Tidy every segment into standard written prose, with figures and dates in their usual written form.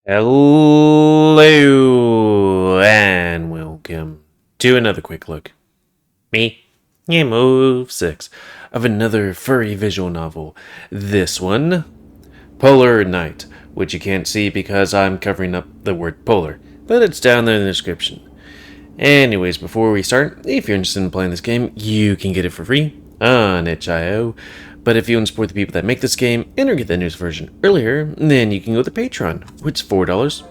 Hello and welcome to another quick look. Me, GamerWolfSix, of another furry visual novel. This one, Polar Night, which you can't see because I'm covering up the word polar, but it's down there in the description. Anyways, before we start, if you're interested in playing this game, you can get it for free on itch.io. But if you want to support the people that make this game and or get the newest version earlier, then you can go to Patreon, which is $4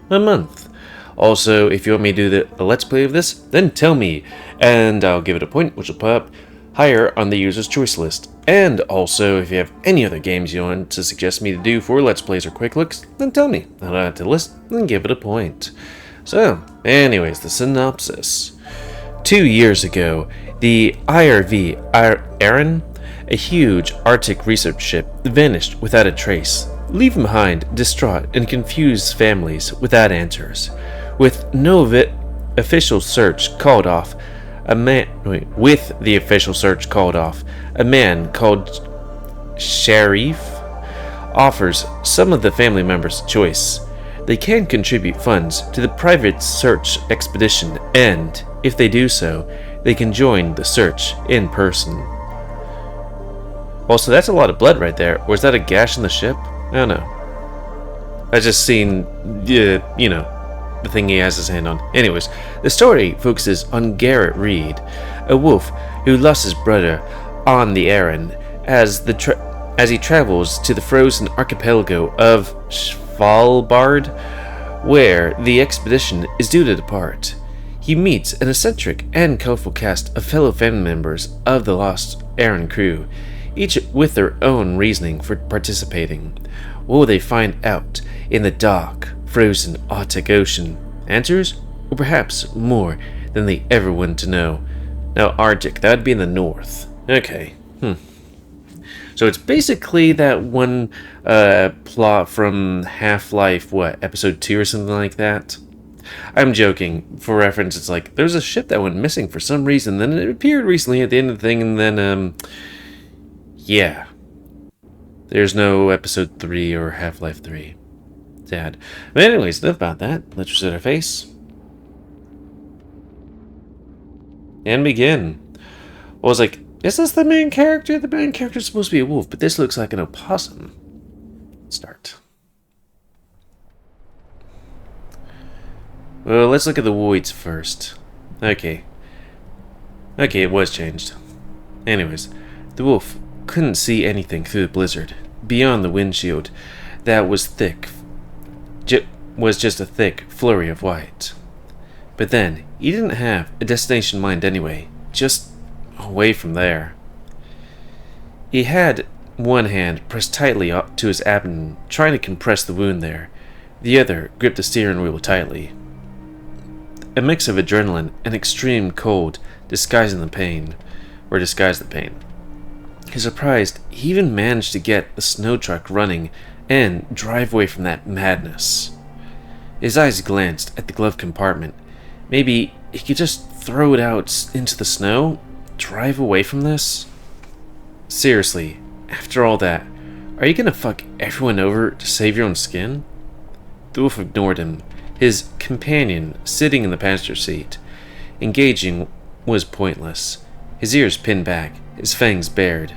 a month. Also, if you want me to do a Let's Play of this, then tell me, and I'll give it a point, which will pop up higher on the user's choice list. And also, if you have any other games you want to suggest me to do for Let's Plays or Quick Looks, then tell me. I'll add to the list and give it a point. So, anyways, the synopsis. 2 years ago, the IRV Arran, a huge Arctic research ship, vanished without a trace, leaving behind distraught and confused families without answers. With the official search called off, a man called Sharif offers some of the family members a choice. They can contribute funds to the private search expedition, and if they do so, they can join the search in person. Also, that's a lot of blood right there. Or is that a gash in the ship? I don't know. I just seen, the thing he has his hand on. Anyways, the story focuses on Garret Reid, a wolf who lost his brother on the Arran as he travels to the frozen archipelago of Svalbard, where the expedition is due to depart. He meets an eccentric and colorful cast of fellow family members of the lost Arran crew, each with their own reasoning for participating. What will they find out in the dark, frozen Arctic Ocean? Answers? Or perhaps more than they ever want to know. Now, Arctic, that would be in the north. Okay. So it's basically that one plot from Half-Life, episode 2 or something like that? I'm joking. For reference, it's like, there's a ship that went missing for some reason, then it appeared recently at the end of the thing, and then, yeah. There's no episode 3 or Half-Life 3. Sad. But anyways, enough about that. Let's reset our face. And begin. I was like, is this the main character? The main character's supposed to be a wolf, but this looks like an opossum. Start. Well, let's look at the voids first. Okay, it was changed. Anyways, the wolf couldn't see anything through the blizzard beyond the windshield that was just a thick flurry of white. But then he didn't have a destination in mind anyway, just away from there. He had one hand pressed tightly up to his abdomen, trying to compress the wound there. The other gripped the steering wheel tightly. A mix of adrenaline and extreme cold disguised the pain. He's surprised he even managed to get the snow truck running and drive away from that madness. His eyes glanced at the glove compartment. Maybe he could just throw it out into the snow? Drive away from this? Seriously, after all that, are you gonna fuck everyone over to save your own skin? The wolf ignored him, his companion sitting in the passenger seat. Engaging was pointless. His ears pinned back, his fangs bared,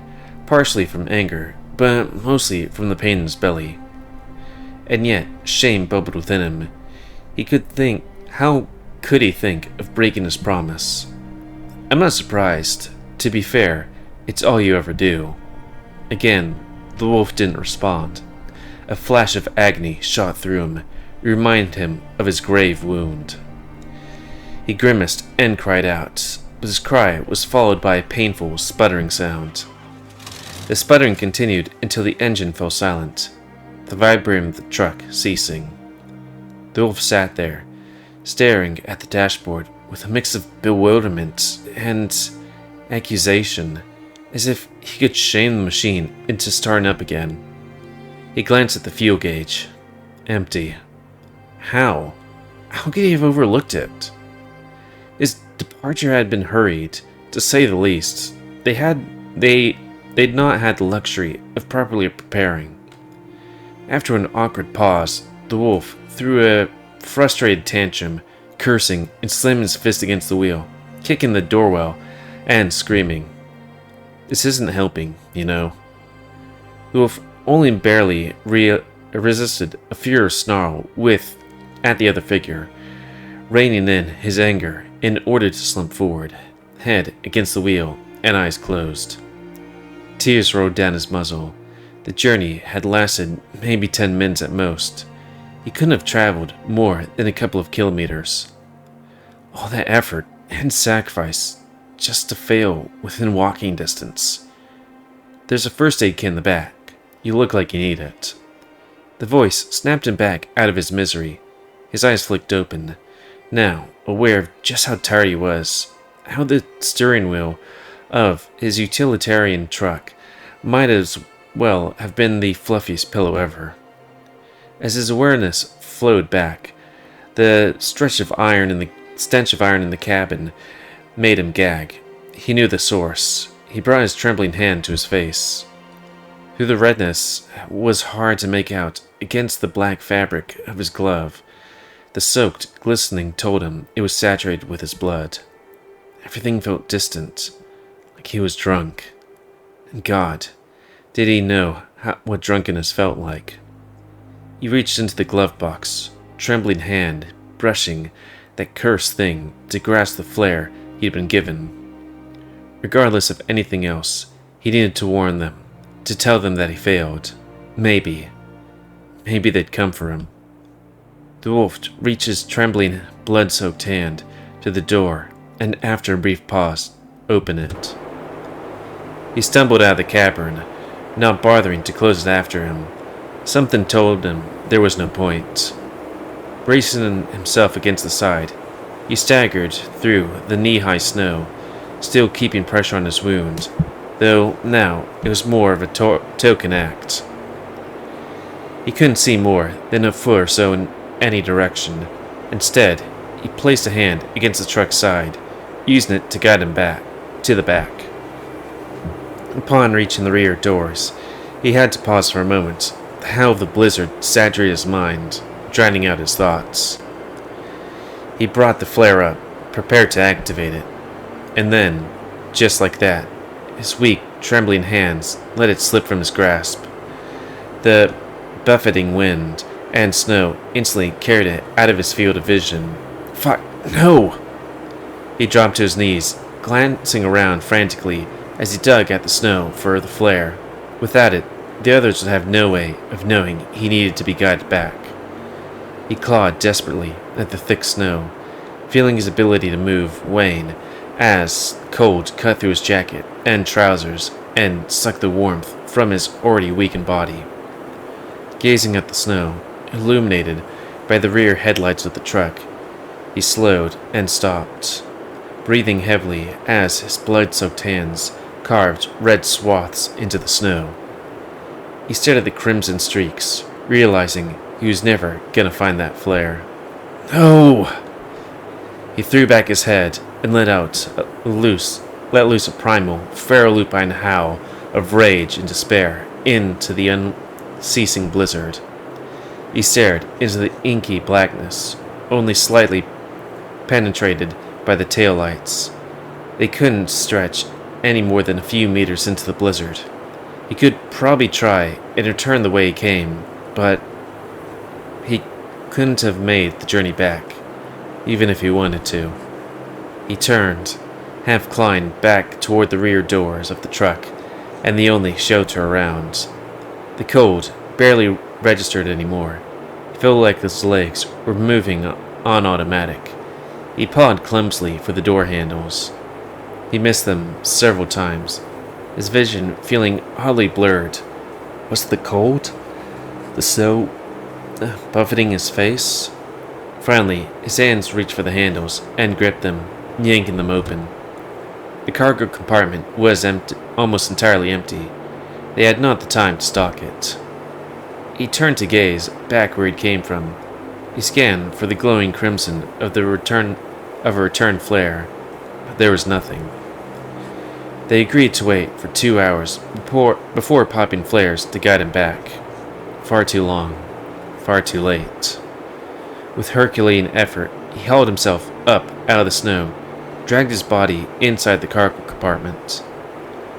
partially from anger, but mostly from the pain in his belly. And yet, shame bubbled within him. How could he think of breaking his promise? I'm not surprised. To be fair, it's all you ever do. Again, the wolf didn't respond. A flash of agony shot through him, reminded him of his grave wound. He grimaced and cried out, but his cry was followed by a painful, sputtering sound. The sputtering continued until the engine fell silent, the vibrating of the truck ceasing. The wolf sat there, staring at the dashboard with a mix of bewilderment and accusation, as if he could shame the machine into starting up again. He glanced at the fuel gauge. Empty. How? How could he have overlooked it? His departure had been hurried, to say the least. They'd not had the luxury of properly preparing. After an awkward pause, the wolf threw a frustrated tantrum, cursing and slamming his fist against the wheel, kicking the doorwell, and screaming. This isn't helping, you know. The wolf only barely resisted a furious snarl at the other figure, reining in his anger in order to slump forward, head against the wheel and eyes closed. Tears rolled down his muzzle. The journey had lasted maybe 10 minutes at most. He couldn't have traveled more than a couple of kilometers. All that effort and sacrifice just to fail within walking distance. There's a first aid kit in the back. You look like you need it. The voice snapped him back out of his misery. His eyes flicked open, now aware of just how tired he was, how the steering wheel of his utilitarian truck might as well have been the fluffiest pillow ever. As his awareness flowed back, the stench of iron in the cabin made him gag. He knew the source. He brought his trembling hand to his face. Through the redness was hard to make out against the black fabric of his glove. The soaked, glistening told him it was saturated with his blood. Everything felt distant, like he was drunk. And God, did he know what drunkenness felt like? He reached into the glove box, trembling hand brushing that cursed thing to grasp the flare he'd been given. Regardless of anything else, he needed to warn them, to tell them that he failed. Maybe they'd come for him. The wolf reached his trembling, blood-soaked hand to the door, and after a brief pause, opened it. He stumbled out of the cavern, not bothering to close it after him. Something told him there was no point. Bracing himself against the side, he staggered through the knee-high snow, still keeping pressure on his wound, though now it was more of a token act. He couldn't see more than a foot or so in any direction. Instead, he placed a hand against the truck's side, using it to guide him back to the back. Upon reaching the rear doors, he had to pause for a moment. The howl of the blizzard saturated his mind, drowning out his thoughts. He brought the flare up, prepared to activate it, and then, just like that, his weak, trembling hands let it slip from his grasp. The buffeting wind and snow instantly carried it out of his field of vision. Fuck, no! He dropped to his knees, glancing around frantically as he dug at the snow for the flare. Without it, the others would have no way of knowing he needed to be guided back. He clawed desperately at the thick snow, feeling his ability to move wane as cold cut through his jacket and trousers and sucked the warmth from his already weakened body. Gazing at the snow, illuminated by the rear headlights of the truck, he slowed and stopped, breathing heavily as his blood-soaked hands carved red swaths into the snow. He stared at the crimson streaks, realizing he was never gonna find that flare. No! He threw back his head and let loose a primal, feral lupine howl of rage and despair into the unceasing blizzard. He stared into the inky blackness, only slightly penetrated by the taillights. They couldn't stretch any more than a few meters into the blizzard. He could probably try and return the way he came, but he couldn't have made the journey back, even if he wanted to. He turned, half climbed back toward the rear doors of the truck and the only shelter around. The cold barely registered anymore. It felt like his legs were moving on automatic. He pawed clumsily for the door handles. He missed them several times, his vision feeling oddly blurred. Was it the cold? The snow buffeting his face? Finally, his hands reached for the handles and gripped them, yanking them open. The cargo compartment was empty, almost entirely empty. They had not the time to stock it. He turned to gaze back where he came from. He scanned for the glowing crimson of a return flare, but there was nothing. They agreed to wait for 2 hours before popping flares to guide him back. Far too long. far too late. With Herculean effort, he hauled himself up out of the snow, dragged his body inside the cargo compartment.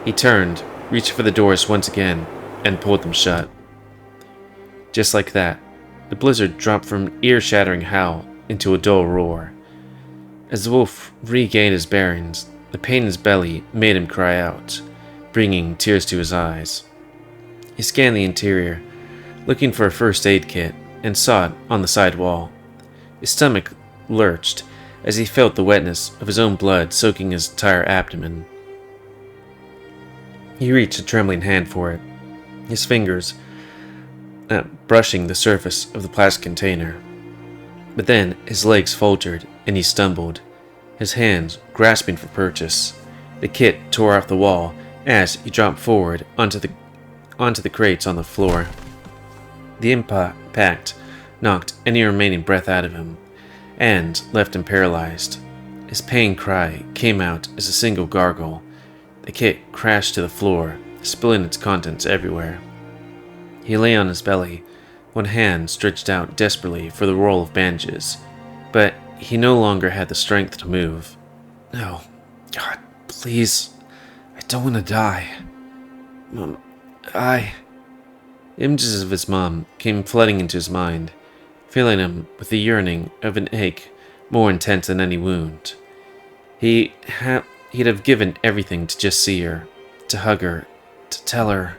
He turned, reached for the doors once again, and pulled them shut. Just like that, the blizzard dropped from an ear-shattering howl into a dull roar. As the wolf regained his bearings, the pain in his belly made him cry out, bringing tears to his eyes. He scanned the interior, looking for a first aid kit, and saw it on the side wall. His stomach lurched as he felt the wetness of his own blood soaking his entire abdomen. He reached a trembling hand for it, his fingers brushing the surface of the plastic container. But then his legs faltered and he stumbled, his hands grasping for purchase. The kit tore off the wall as he dropped forward onto the crates on the floor. The impact knocked any remaining breath out of him and left him paralyzed. His pain cry came out as a single gargle. The kit crashed to the floor, spilling its contents everywhere. He lay on his belly, one hand stretched out desperately for the roll of bandages, but he no longer had the strength to move. No, God, please, I don't want to die. Mom, Images of his mom came flooding into his mind, filling him with the yearning of an ache more intense than any wound. He'd have given everything to just see her, to hug her, to tell her,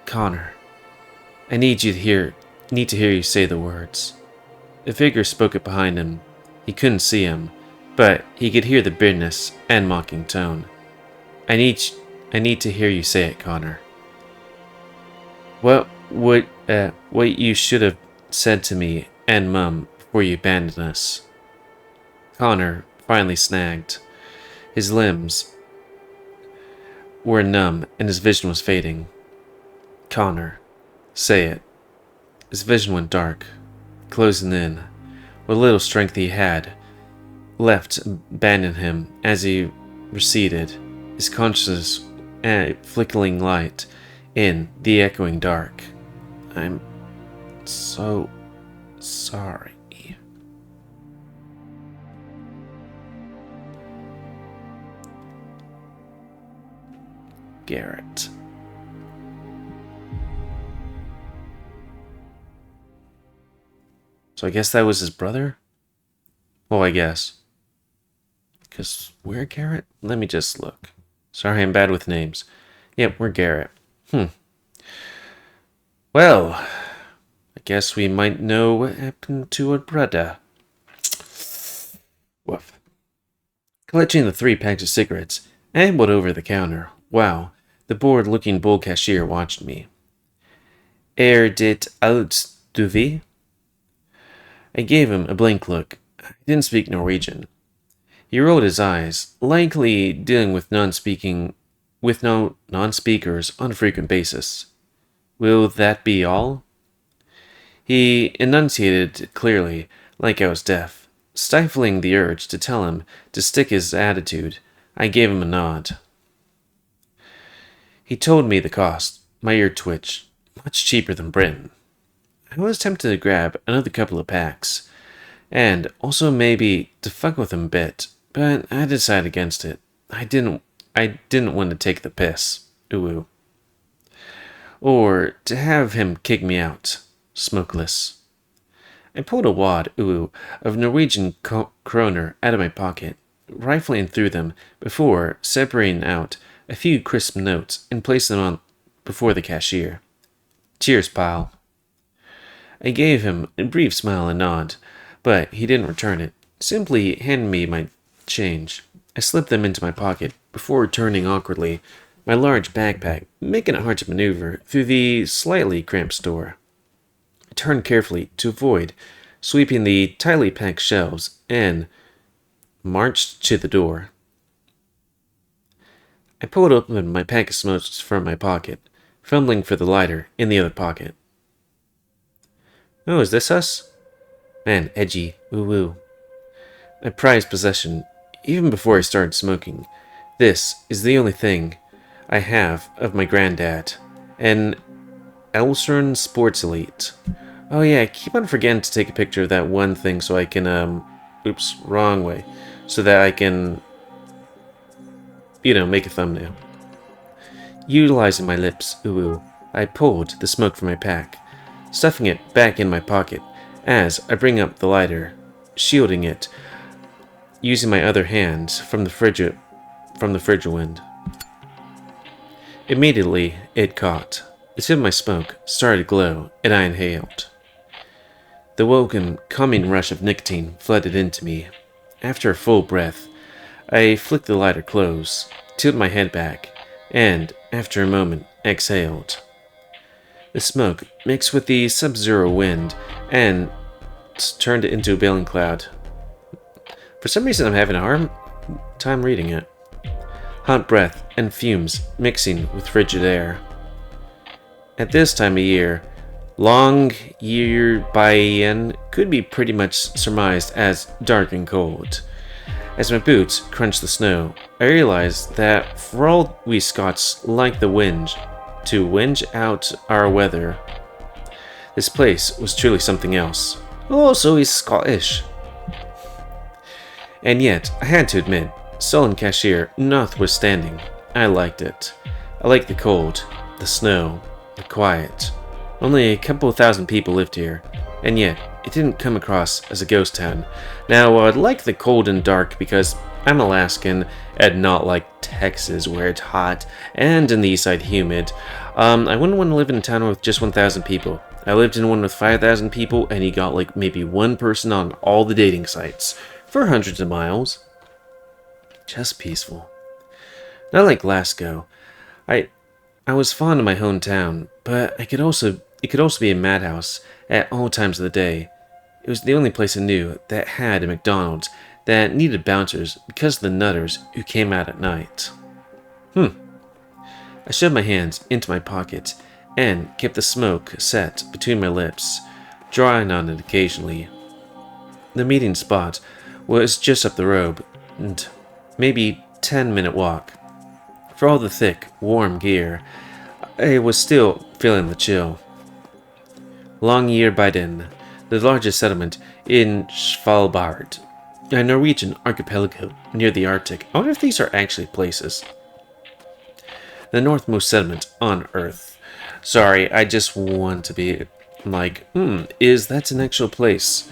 Connor, I need to hear you say the words. The figure spoke it behind him. He couldn't see him, but he could hear the bitterness and mocking tone. I need to hear you say it, Connor. What you should have said to me and Mum before you abandoned us. Connor finally snagged. His limbs were numb and his vision was fading. Connor, say it. His vision went dark, closing in. What little strength he had left abandoned him as he receded, his consciousness a flickering light in the echoing dark. I'm so sorry. Garret. So I guess that was his brother? Well, I guess. Because we're Garret? Let me just look. Sorry, I'm bad with names. Yep, we're Garret. Well, I guess we might know what happened to our brother. Woof. Clutching the 3 packs of cigarettes, I ambled over the counter. Wow, the bored-looking bull cashier watched me. Dit alt du vi? I gave him a blank look. I didn't speak Norwegian. He rolled his eyes, likely dealing with non-speakers on a frequent basis. Will that be all? He enunciated clearly, like I was deaf. Stifling the urge to tell him to stick his attitude, I gave him a nod. He told me the cost. My ear twitched. Much cheaper than Britain. I was tempted to grab another couple of packs, and also maybe to fuck with him a bit, but I decided against it. I didn't want to take the piss. Ooh. Or to have him kick me out, smokeless. I pulled a wad, of Norwegian kroner out of my pocket, rifling through them before separating out a few crisp notes and placing them on before the cashier. Cheers, pal. I gave him a brief smile and nod, but he didn't return it, simply handed me my change. I slipped them into my pocket before returning awkwardly my large backpack, making it hard to maneuver through the slightly cramped store. I turned carefully to avoid sweeping the tightly packed shelves and marched to the door. I pulled open my pack of smokes from my pocket, fumbling for the lighter in the other pocket. Oh, is this us? Man, edgy, woo-woo. I prized possession, even before I started smoking. This is the only thing I have of my granddad, an Elsern Sports Elite. Oh yeah, I keep on forgetting to take a picture of that one thing so I can, oops, wrong way. So that I can, make a thumbnail. Utilizing my lips, ooh, I pulled the smoke from my pack, stuffing it back in my pocket as I bring up the lighter, shielding it, using my other hand from the frigid wind. Immediately, it caught. The tip of my smoke started to glow, and I inhaled. The welcome, calming rush of nicotine flooded into me. After a full breath, I flicked the lighter close, tilted my head back, and, after a moment, exhaled. The smoke mixed with the sub-zero wind and turned it into a billowing cloud. For some reason, I'm having a hard time reading it. Hot breath and fumes mixing with frigid air. At this time of year, long year Bayan could be pretty much surmised as dark and cold. As my boots crunched the snow, I realized that for all we Scots like the wind to whinge out our weather, this place was truly something else. Oh, so he's Scottish. And yet, I had to admit, sullen cashier notwithstanding, I liked it. I liked the cold, the snow, the quiet. Only a couple thousand people lived here, and yet it didn't come across as a ghost town. Now, I'd like the cold and dark because I'm Alaskan and not like Texas where it's hot and in the east side humid. I wouldn't want to live in a town with just 1,000 people. I lived in one with 5,000 people and you got like maybe one person on all the dating sites for hundreds of miles. Just peaceful. Not like Glasgow. I was fond of my hometown, but it could also be a madhouse at all times of the day. It was the only place I knew that had a McDonald's that needed bouncers because of the nutters who came out at night. I shoved my hands into my pockets and kept the smoke set between my lips, drawing on it occasionally. The meeting spot was just up the road, and maybe 10-minute walk. For all the thick, warm gear, I was still feeling the chill. Longyearbyen, the largest settlement in Svalbard, a Norwegian archipelago near the Arctic. I wonder if these are actually places. The northmost settlement on Earth. Sorry, I just want to be like, is that an actual place?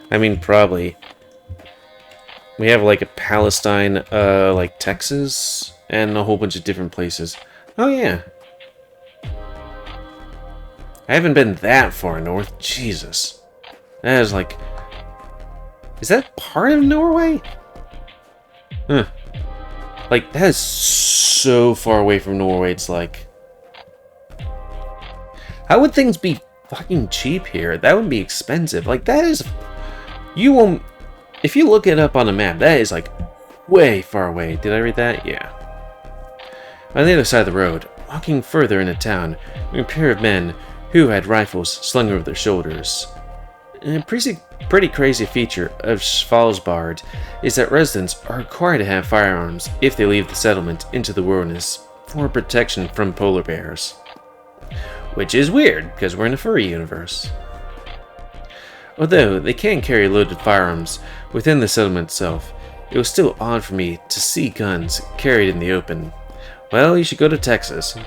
I mean, probably. We have like a Palestine, like Texas, and a whole bunch of different places. Oh yeah. I haven't been that far north. Jesus. That is like... Is that part of Norway? Huh. Like, that is so far away from Norway, it's like... How would things be fucking cheap here? That would be expensive. Like, that is... You won't... If you look it up on a map, that is like way far away. Did I read that? Yeah. On the other side of the road, walking further into town, were a pair of men who had rifles slung over their shoulders. A pretty crazy feature of Svalbard is that residents are required to have firearms if they leave the settlement into the wilderness for protection from polar bears. Which is weird, because we're in a furry universe. Although they can carry loaded firearms within the settlement itself, it was still odd for me to see guns carried in the open. Well, you should go to Texas.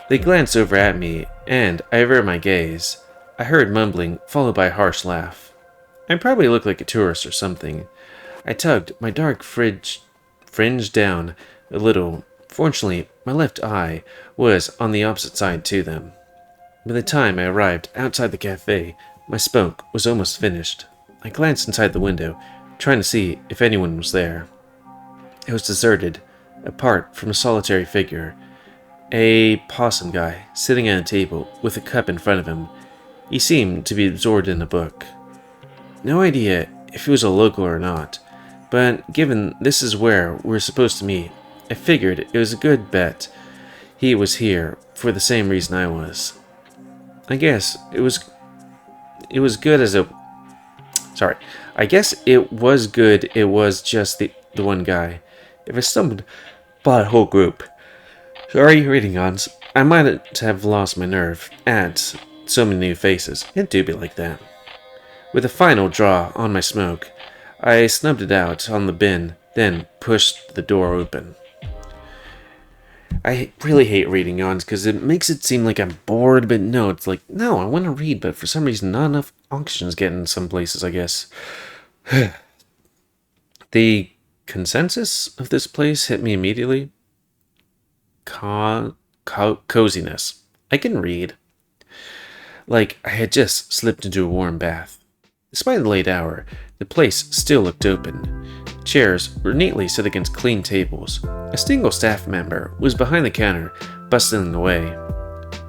They glanced over at me, and I averted my gaze. I heard mumbling, followed by a harsh laugh. I probably looked like a tourist or something. I tugged my dark fringe down a little. Fortunately, my left eye was on the opposite side to them. By the time I arrived outside the cafe, my smoke was almost finished. I glanced inside the window, trying to see if anyone was there. It was deserted, apart from a solitary figure. A possum guy sitting at a table with a cup in front of him. He seemed to be absorbed in a book. No idea if he was a local or not, but given this is where we're supposed to meet, I figured it was a good bet he was here for the same reason I was. I guess it was good as a... Sorry. I guess it was good it was just the one guy. If I stumbled by a whole group... Sorry, reading odds. I might have lost my nerve at so many new faces. It do be like that. With a final draw on my smoke, I snubbed it out on the bin, then pushed the door open. I really hate reading yawns because it makes it seem like I'm bored, but no, it's like, no, I want to read, but for some reason not enough oxygen's getting in some places, I guess. The consensus of this place hit me immediately. Coziness. I can read. Like I had just slipped into a warm bath. Despite the late hour, the place still looked open. Chairs were neatly set against clean tables. A single staff member was behind the counter, bustling away.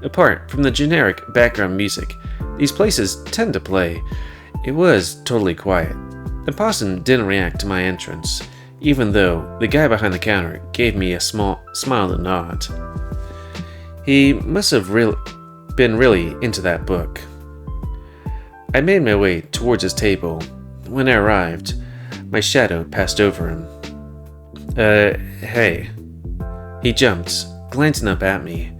Apart from the generic background music these places tend to play, it was totally quiet. The possum didn't react to my entrance, even though the guy behind the counter gave me a small smile and nod. He must have been really into that book. I made my way towards his table. When I arrived, my shadow passed over him. Hey. He jumped, glancing up at me.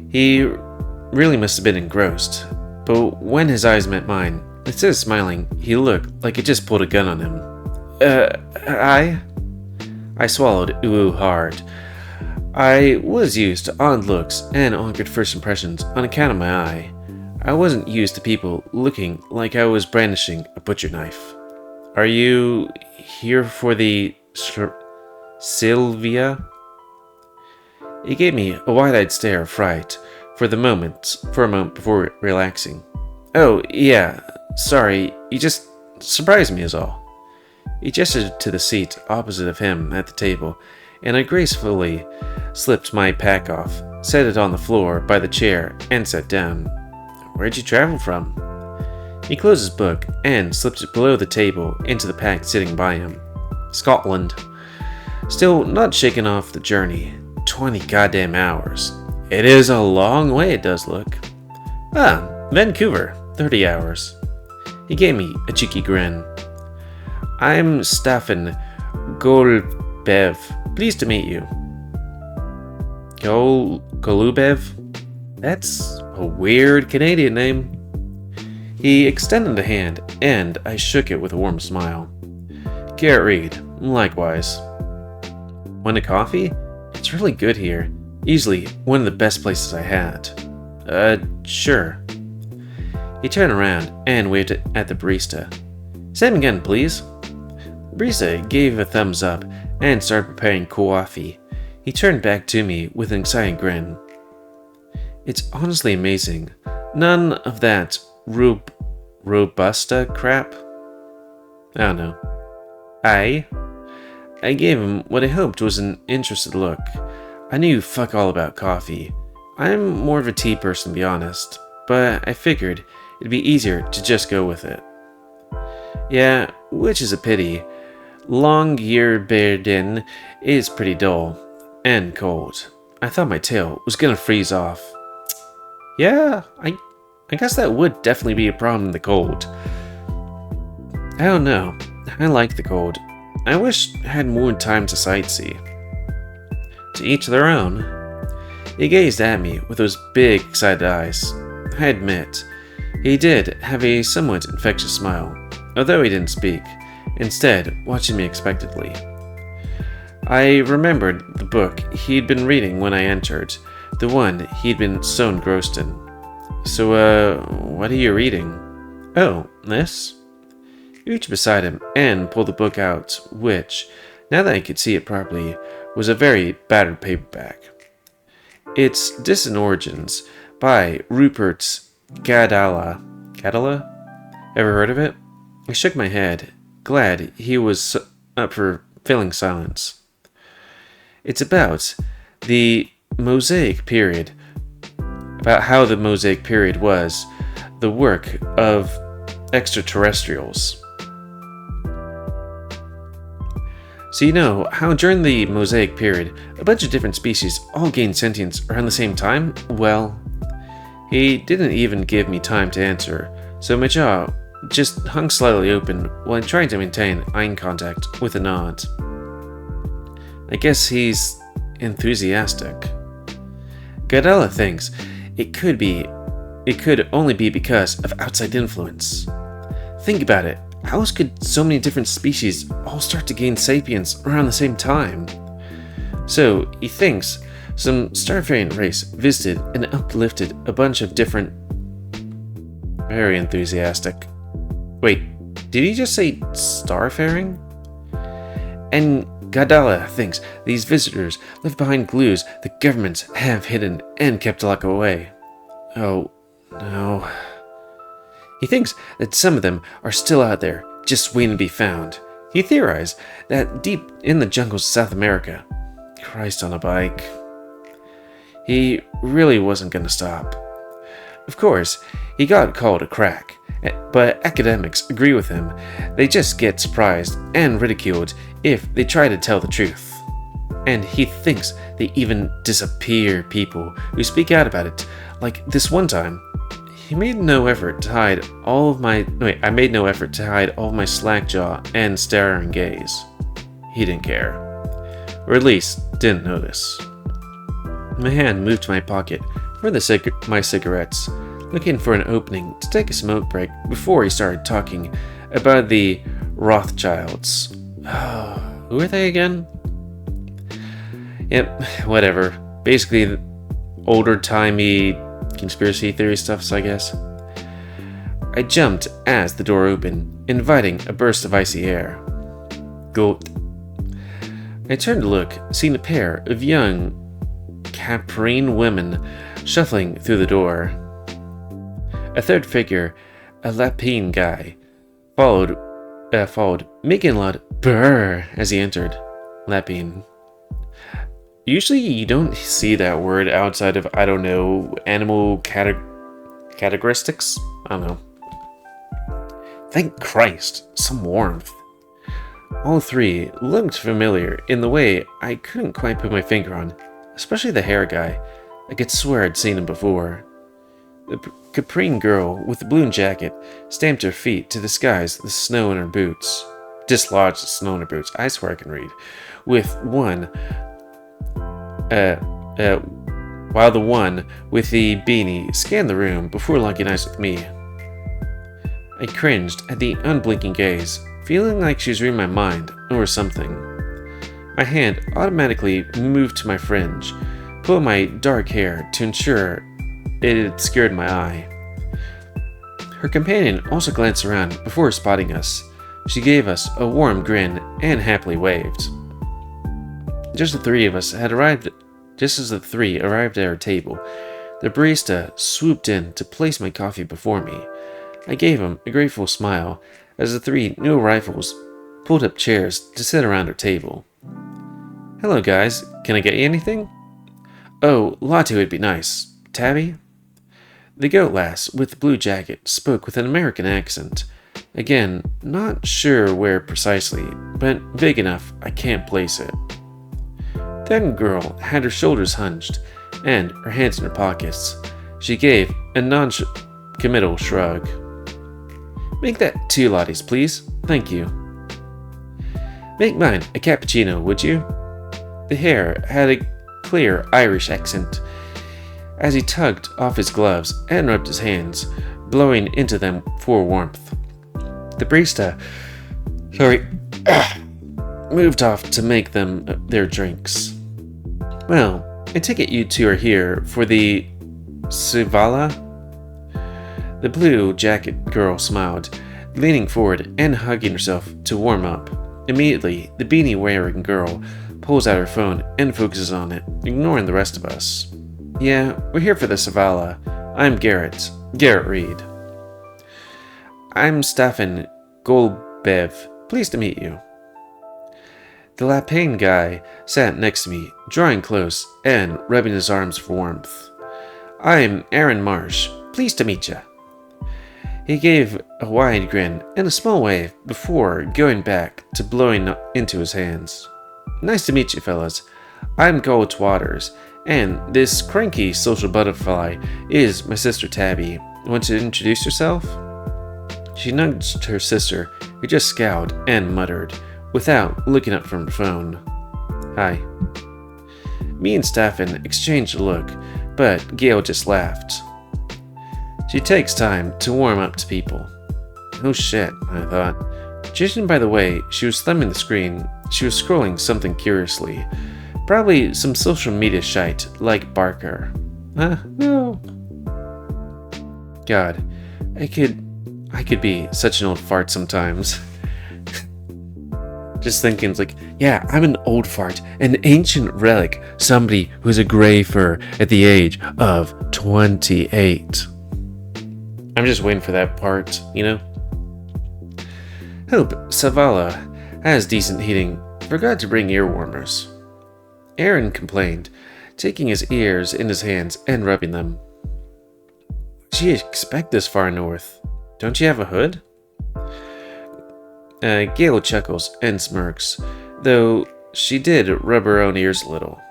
He really must have been engrossed, but when his eyes met mine, instead of smiling, he looked like it just pulled a gun on him. I swallowed ooh hard. I was used to odd looks and awkward first impressions on account of my eye. I wasn't used to people looking like I was brandishing a butcher knife. Are you here for the Sylvia? He gave me a wide-eyed stare of fright for a moment before relaxing. Oh, yeah, sorry, you just surprised me is all. He gestured to the seat opposite of him at the table, and I gracefully slipped my pack off, set it on the floor by the chair, and sat down. Where'd you travel from? He closed his book and slipped it below the table into the pack sitting by him. Scotland. Still not shaking off the journey. 20 goddamn hours. It is a long way, it does look. Vancouver. 30 hours. He gave me a cheeky grin. I'm Stefan Golubev. Pleased to meet you. Golubev? That's a weird Canadian name. He extended a hand, and I shook it with a warm smile. Garret Reid, likewise. Want a coffee? It's really good here. Easily one of the best places I had. Sure. He turned around and waved at the barista. Same again, please. The barista gave a thumbs up and started preparing coffee. He turned back to me with an excited grin. It's honestly amazing. None of that Robusta crap? I don't know. I gave him what I hoped was an interested look. I knew fuck all about coffee. I'm more of a tea person, to be honest, but I figured it'd be easier to just go with it. Yeah, which is a pity. Longyearbyen is pretty dull and cold. I thought my tail was gonna freeze off. Yeah, I guess that would definitely be a problem in the cold. I don't know. I like the cold. I wish I had more time to sightsee. To each their own. He gazed at me with those big, excited eyes. I admit, he did have a somewhat infectious smile, although he didn't speak, instead watching me expectantly. I remembered the book he'd been reading when I entered, the one he'd been so engrossed in. So, what are you reading? Oh, this? He reached beside him and pulled the book out, which, now that I could see it properly, was a very battered paperback. It's Distant Origins by Rupert Gadala. Gadala? Ever heard of it? I shook my head, glad he was up for filling silence. It's about the Mosaic period, about how the Mosaic period was the work of extraterrestrials. So you know how during the Mosaic period, a bunch of different species all gained sentience around the same time? Well, he didn't even give me time to answer, so my jaw just hung slightly open while trying to maintain eye contact with a nod. I guess he's enthusiastic. Gadala thinks it could be it could only be because of outside influence. Think about it. How else could so many different species all start to gain sapience around the same time? So, he thinks some Starfarian race visited and uplifted a bunch of different... Very enthusiastic. Wait, did he just say starfaring? And Gadala thinks these visitors left behind clues the governments have hidden and kept locked away. Oh, no. He thinks that some of them are still out there, just waiting to be found. He theorized that deep in the jungles of South America. Christ on a bike. He really wasn't going to stop. Of course, he got called a crack, but academics agree with him. They just get surprised and ridiculed if they try to tell the truth. And he thinks they even disappear people who speak out about it. Like this one time, I made no effort to hide all of my slack jaw and staring gaze. He didn't care. Or at least, didn't notice. My hand moved to my pocket for my cigarettes, looking for an opening to take a smoke break before he started talking about the Rothschilds. Who are they again? Yep, whatever. Basically, older-timey conspiracy theory stuffs, I guess. I jumped as the door opened, inviting a burst of icy air. Gulp. I turned to look, seeing a pair of young Caprine women shuffling through the door. A third figure, a Lapine guy, followed, making a loud brrr as he entered. Lapine. Usually you don't see that word outside of, I don't know, animal categoristics? I don't know. Thank Christ, some warmth. All three looked familiar in the way I couldn't quite put my finger on, especially the hair guy. I could swear I'd seen him before. The Caprine girl with the balloon jacket stamped her feet to disguise the snow in her boots. Dislodged the snow in her boots, I swear I can read. While the one with the beanie scanned the room before locking eyes with me. I cringed at the unblinking gaze, feeling like she was reading my mind or something. My hand automatically moved to my fringe, pulling my dark hair to ensure it had scared my eye. Her companion also glanced around before spotting us. She gave us a warm grin and happily waved. Just as the three arrived at our table, the barista swooped in to place my coffee before me. I gave him a grateful smile as the three new arrivals pulled up chairs to sit around our table. Hello guys, can I get you anything? Oh, latte would be nice. Tabby? The goat lass with the blue jacket spoke with an American accent. Again, not sure where precisely, but vague enough I can't place it. The young girl had her shoulders hunched and her hands in her pockets. She gave a non-committal shrug. Make that 2 lattes, please. Thank you. Make mine a cappuccino, would you? The hair had a clear Irish accent as he tugged off his gloves and rubbed his hands, blowing into them for warmth. The barista, moved off to make them their drinks. Well, I take it you two are here for the Sivala? The blue jacket girl smiled, leaning forward and hugging herself to warm up. Immediately, the beanie-wearing girl pulls out her phone and focuses on it, ignoring the rest of us. Yeah, we're here for the Savala. I'm Garret Reid. I'm Stefan Golbev. Pleased to meet you. The Lapine guy sat next to me, drawing close and rubbing his arms for warmth. I'm Aaron Marsh. Pleased to meet you. He gave a wide grin and a small wave before going back to blowing into his hands. Nice to meet you, fellas. I'm Gulch Waters, and this cranky social butterfly is my sister Tabby. Want to introduce yourself? She nudged her sister, who just scowled and muttered, without looking up from the phone. Hi. Me and Stefan exchanged a look, but Gail just laughed. She takes time to warm up to people. Oh shit, I thought. Judging by the way she was thumbing the screen, she was scrolling something curiously. Probably some social media shite like Barker. No. God, I could be such an old fart sometimes. Just thinking, it's like, yeah, I'm an old fart, an ancient relic, somebody who's a gray fur at the age of 28. I'm just waiting for that part, you know? Hope Savala has decent heating. Forgot to bring ear warmers. Arran complained, taking his ears in his hands and rubbing them. What do you expect this far north? Don't you have a hood? Gale chuckles and smirks, though she did rub her own ears a little.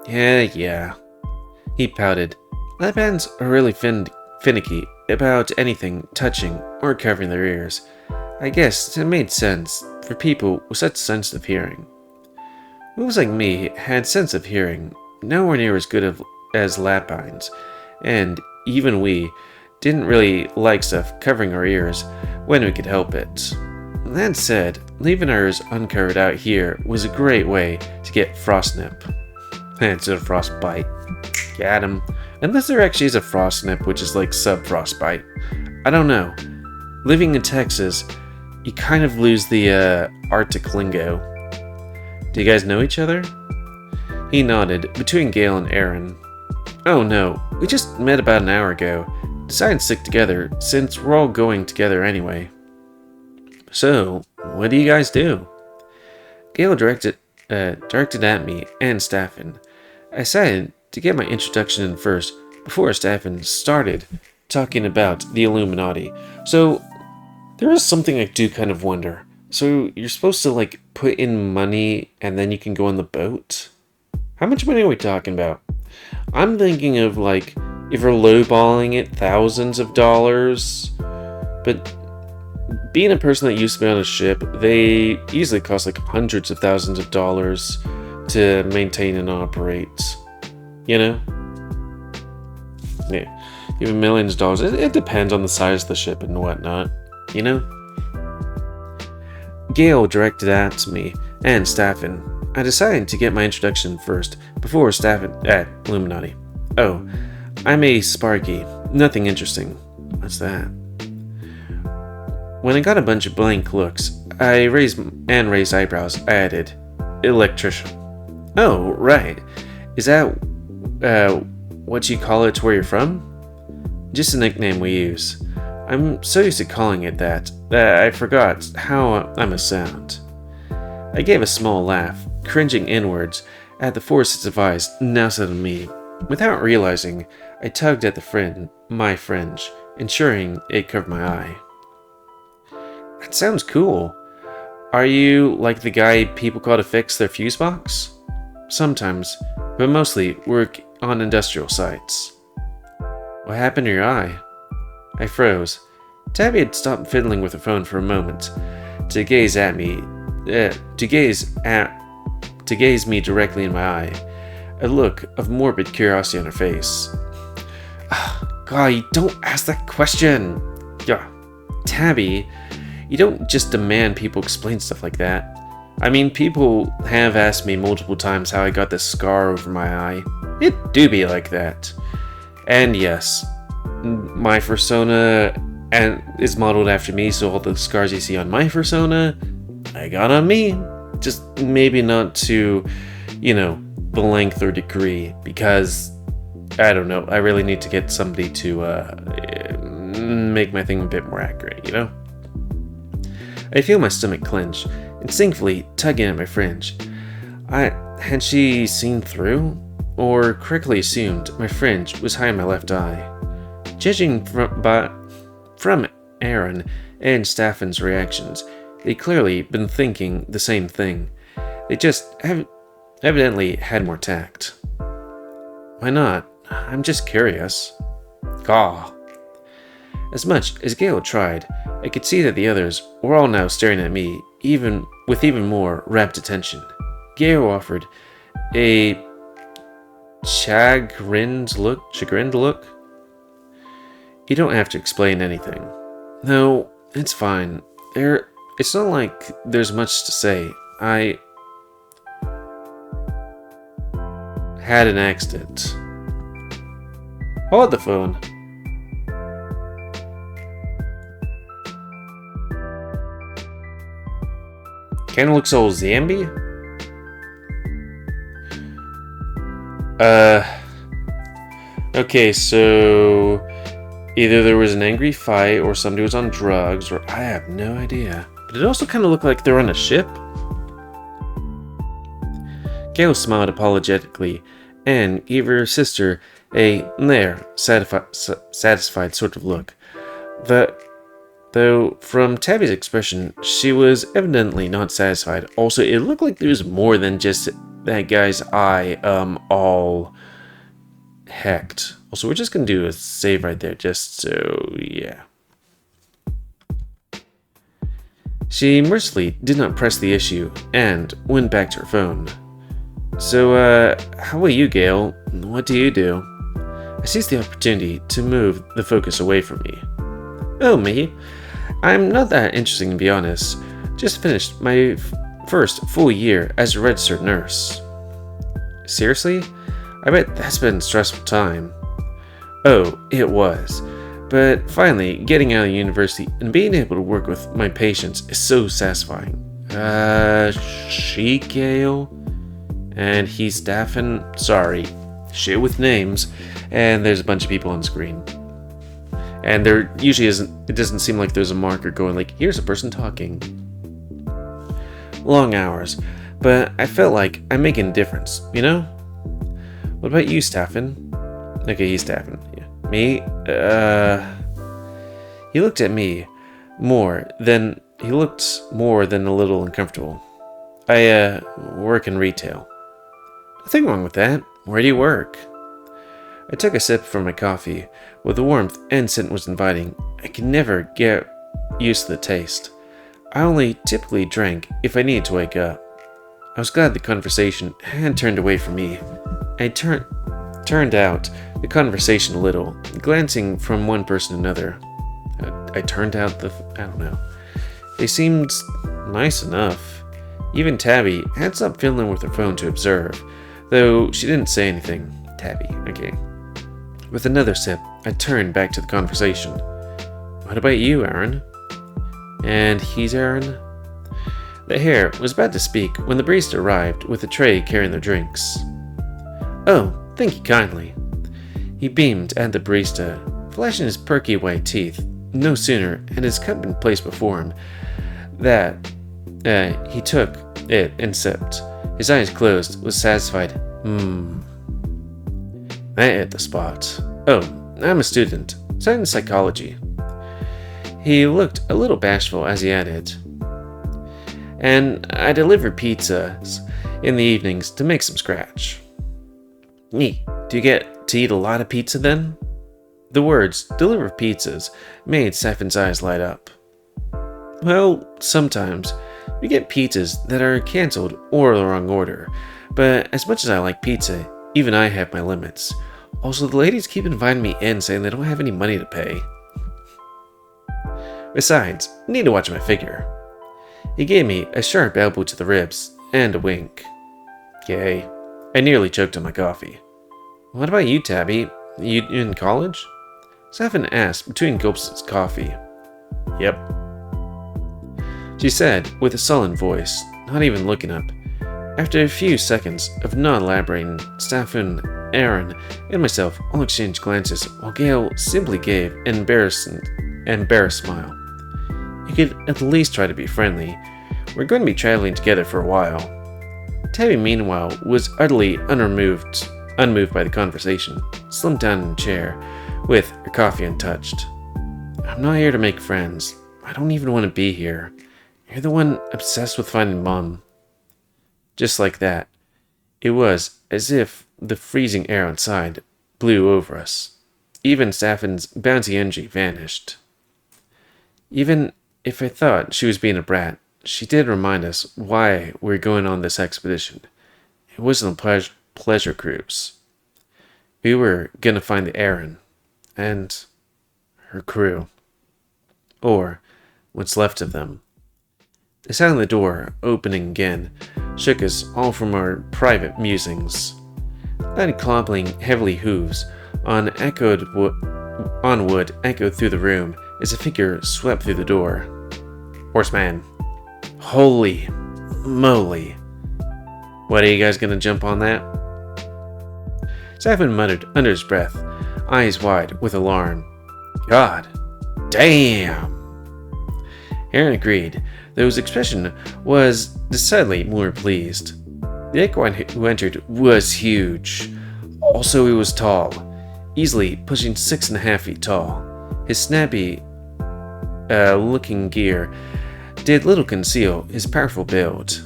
Yeah. He pouted. Lapbands are really finicky about anything touching or covering their ears. I guess it made sense for people with such sensitive hearing. Wolves like me had sense of hearing, nowhere near as good as Lapbands, and even we didn't really like stuff covering our ears when we could help it. That said, leaving ours uncovered out here was a great way to get frostnip. Instead of frostbite. Got him. Unless there actually is a frostnip, which is like sub-frostbite. I don't know. Living in Texas, you kind of lose the Arctic lingo. Do you guys know each other? He nodded between Gale and Arran. Oh no, we just met about an hour ago. Decided to stick together since we're all going together anyway. So, what do you guys do? Gale directed at me and Staffin. I decided to get my introduction in first before Staffin started talking about the Illuminati. So, there is something I do kind of wonder. So, you're supposed to like put in money and then you can go on the boat? How much money are we talking about? I'm thinking of like, if we're lowballing it, thousands of dollars. But being a person that used to be on a ship, they easily cost like hundreds of thousands of dollars to maintain and operate. You know? Yeah. Even millions of dollars. It depends on the size of the ship and whatnot. You know? Gale directed at me and Staffin. I decided to get my introduction first, before Staffin Illuminati. Oh, I'm a Sparky. Nothing interesting. What's that? When I got a bunch of blank looks, I raised eyebrows. I added, electrician. Oh, right. Is that, what you call it where you're from? Just a nickname we use. I'm so used to calling it that I forgot how I'm a sound. I gave a small laugh, cringing inwards at the 4 sets of eyes now set on me. Without realizing, I tugged at my fringe, ensuring it covered my eye. That sounds cool. Are you like the guy people call to fix their fuse box? Sometimes, but mostly work on industrial sites. What happened to your eye? I froze. Tabby had stopped fiddling with her phone for a moment to gaze me directly in my eye, a look of morbid curiosity on her face. God, you don't ask that question. Yeah, Tabby, you don't just demand people explain stuff like that. I mean, people have asked me multiple times how I got this scar over my eye. It do be like that. And yes, my persona is modeled after me, so all the scars you see on my persona, I got on me. Just maybe not to, the length or degree, because, I don't know, I really need to get somebody to make my thing a bit more accurate, I feel my stomach clench, instinctively tugging at my fringe. Had she seen through? Or correctly assumed my fringe was high in my left eye? Judging from Arran and Staffin's reactions, they'd clearly been thinking the same thing. They just evidently had more tact. Why not? I'm just curious. Gaw. As much as Gale tried, I could see that the others were all now staring at me, with even more rapt attention. Gale offered a chagrined look. You don't have to explain anything. No, it's fine. It's not like there's much to say. I had an accident. Hold the phone. Kinda looks all zombie. Okay, so either there was an angry fight or somebody was on drugs, or I have no idea. But it also kind of looked like they're on a ship. Gail smiled apologetically and gave her sister a satisfied sort of look. Though from Tabby's expression, she was evidently not satisfied. Also, it looked like there was more than just that guy's eye all hacked. Also, we're just gonna do a save right there, just so, yeah. She mercifully did not press the issue and went back to her phone. So, how about you, Gail? What do you do? I seized the opportunity to move the focus away from me. Oh, me? I'm not that interesting, to be honest. Just finished my first full year as a registered nurse. Seriously? I bet that's been a stressful time. Oh, it was. But finally, getting out of university and being able to work with my patients is so satisfying. She, Gail? And he's Staffin. Sorry. Shit with names. And there's a bunch of people on screen. And there usually isn't, it doesn't seem like there's a marker going like, here's a person talking. Long hours. But I felt like I'm making a difference, you know? What about you, Staffin? Okay, he's Staffin. Yeah. Me? He looked at me more than a little uncomfortable. I work in retail. Nothing wrong with that. Where do you work? I took a sip from my coffee. With the warmth and scent was inviting, I could never get used to the taste. I only typically drank if I needed to wake up. I was glad the conversation had turned away from me. I turned out the conversation a little, glancing from one person to another. I don't know. They seemed nice enough. Even Tabby had stopped fiddling with her phone to observe, though she didn't say anything. Tabby, okay. With another sip, I turned back to the conversation. What about you, Arran? And he's Arran? The hare was about to speak when the barista arrived with a tray carrying their drinks. Oh, thank you kindly. He beamed at the barista, flashing his perky white teeth. No sooner had his cup been placed before him that he took it and sipped. His eyes closed, was satisfied. That hit the spot. Oh, I'm a student, studying psychology. He looked a little bashful as he added. And I deliver pizzas in the evenings to make some scratch. Do you get to eat a lot of pizza then? The words, deliver pizzas, made Staffin's eyes light up. Well, sometimes we get pizzas that are cancelled or the wrong order, but as much as I like pizza, even I have my limits. Also, the ladies keep inviting me in saying they don't have any money to pay. Besides, I need to watch my figure. He gave me a sharp elbow to the ribs and a wink. Yay. I nearly choked on my coffee. What about you, Tabby? You in college? Staffin asked between gulps of his coffee. Yep. She said with a sullen voice, not even looking up. After a few seconds of not elaborating, Staffin, Arran, and myself all exchanged glances while Gail simply gave an embarrassed smile. You could at least try to be friendly. We're going to be traveling together for a while. Tabby, meanwhile, was utterly unmoved by the conversation, slumped down in a chair, with her coffee untouched. I'm not here to make friends. I don't even want to be here. You're the one obsessed with finding Mom. Just like that, it was as if the freezing air outside blew over us. Even Staffin's bouncy energy vanished. Even if I thought she was being a brat, she did remind us why we were going on this expedition. It wasn't a pleasure cruise. We were gonna find the Arran, and her crew. Or what's left of them. The sound of the door opening again shook us all from our private musings. Loud clomping heavily hooves on wood echoed through the room as a figure swept through the door. Horseman. Holy moly. What, are you guys gonna jump on that? Safin muttered under his breath, eyes wide with alarm. God damn. Arran agreed, though his expression was decidedly more pleased. The equine who entered was huge. Also, he was tall, easily pushing 6.5 feet tall. His snappy looking gear did little conceal his powerful build.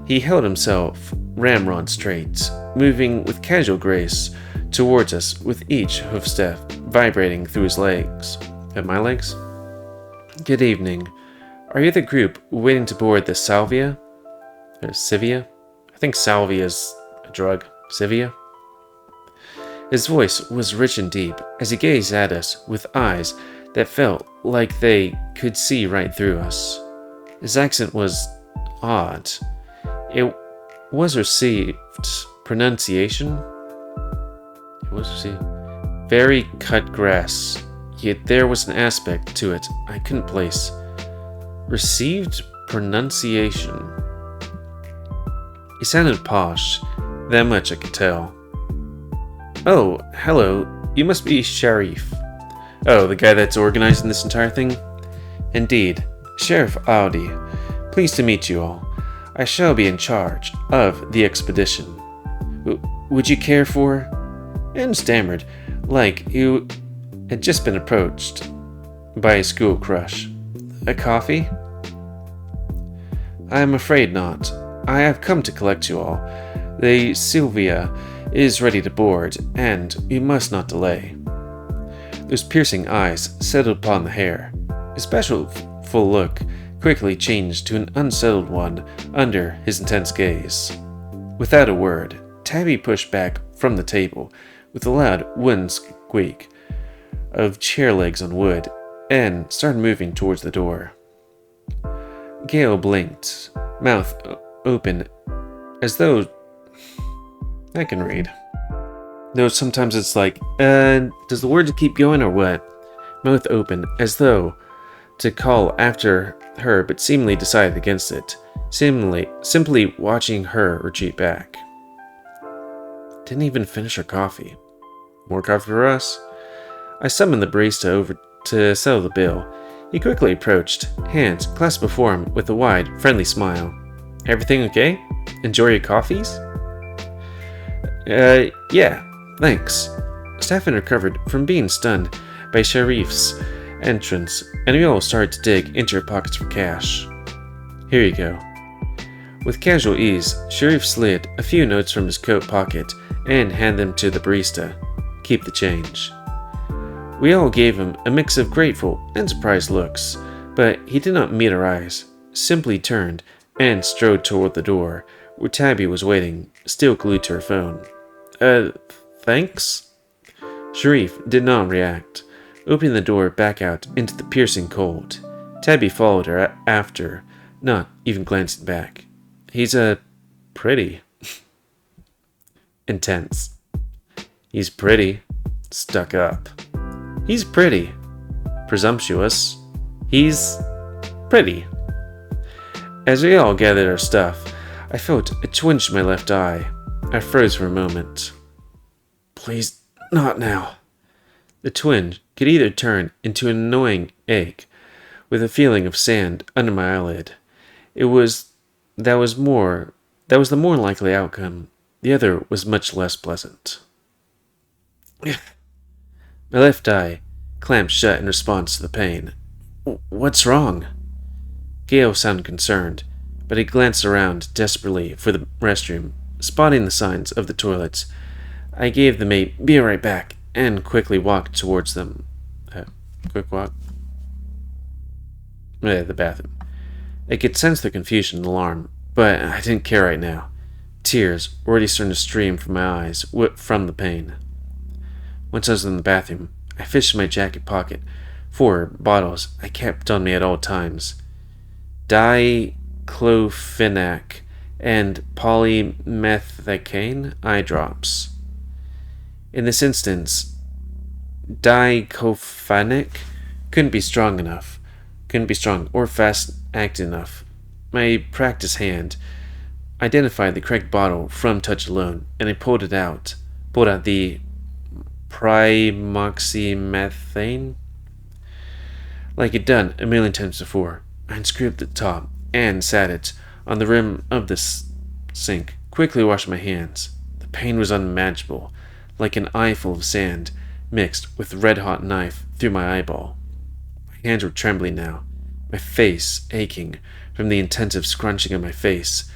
He held himself ramrod straight, moving with casual grace towards us with each hoof step vibrating through his legs. At my legs? Good evening. Are you the group waiting to board the Salvia? Or Sivia? I think Salvia is a drug. Sivia? His voice was rich and deep as he gazed at us with eyes that felt like they could see right through us. His accent was odd. It was received pronunciation. It was received very cut grass, yet there was an aspect to it I couldn't place. Received pronunciation. He sounded posh, that much I could tell. Oh, hello, you must be Sharif. Oh, the guy that's organizing this entire thing? Indeed, Sheriff Audi. Pleased to meet you all. I shall be in charge of the expedition. Would you care for? And stammered, like you had just been approached by a school crush. A coffee? I am afraid not. I have come to collect you all. The Sylvia is ready to board, and we must not delay. Those piercing eyes settled upon the hair. His bashful look quickly changed to an unsettled one under his intense gaze. Without a word, Tabby pushed back from the table with a loud wooden squeak of chair legs on wood and started moving towards the door. Gale blinked, mouth open, as though... I can read. Though sometimes it's like, does the word keep going or what? Mouth open, as though to call after her, but seemingly decided against it, simply watching her retreat back. Didn't even finish her coffee. More coffee for us? I summoned the barista over to settle the bill. He quickly approached, hands clasped before him with a wide, friendly smile. Everything okay? Enjoy your coffees? Yeah, thanks. Stefan recovered from being stunned by Sharif's entrance, and we all started to dig into our pockets for cash. Here you go. With casual ease, Sharif slid a few notes from his coat pocket and handed them to the barista. Keep the change. We all gave him a mix of grateful and surprised looks, but he did not meet our eyes, simply turned and strode toward the door, where Tabby was waiting, still glued to her phone. Thanks? Sharif did not react, opening the door back out into the piercing cold. Tabby followed her after, not even glancing back. He's pretty. Intense. He's pretty. Stuck up. He's pretty. Presumptuous. He's pretty. As we all gathered our stuff, I felt a twinge in my left eye. I froze for a moment. Please, not now. The twinge could either turn into an annoying ache, with a feeling of sand under my eyelid. That was the more likely outcome. The other was much less pleasant. My left eye clamped shut in response to the pain. What's wrong? Gale sounded concerned, but he glanced around desperately for the restroom, spotting the signs of the toilets. I gave them a "be right back" and quickly walked towards them. Quick walk. The bathroom. I could sense their confusion and alarm, but I didn't care right now. Tears already starting to stream from my eyes from the pain. Once I was in the bathroom, I I fished in my jacket pocket 4 bottles I kept on me at all times. Diclofenac and polymethicane eye drops. In this instance, diclofenac couldn't be strong or fast acting enough. My practiced hand identified the correct bottle from touch alone, and I pulled out the primoxymethane. Like it'd done a million times before, I unscrewed the top and sat it on the rim of the sink, quickly washed my hands. The pain was unmanageable, like an eyeful of sand mixed with a red-hot knife through my eyeball. My hands were trembling now, my face aching from the intensive scrunching of my face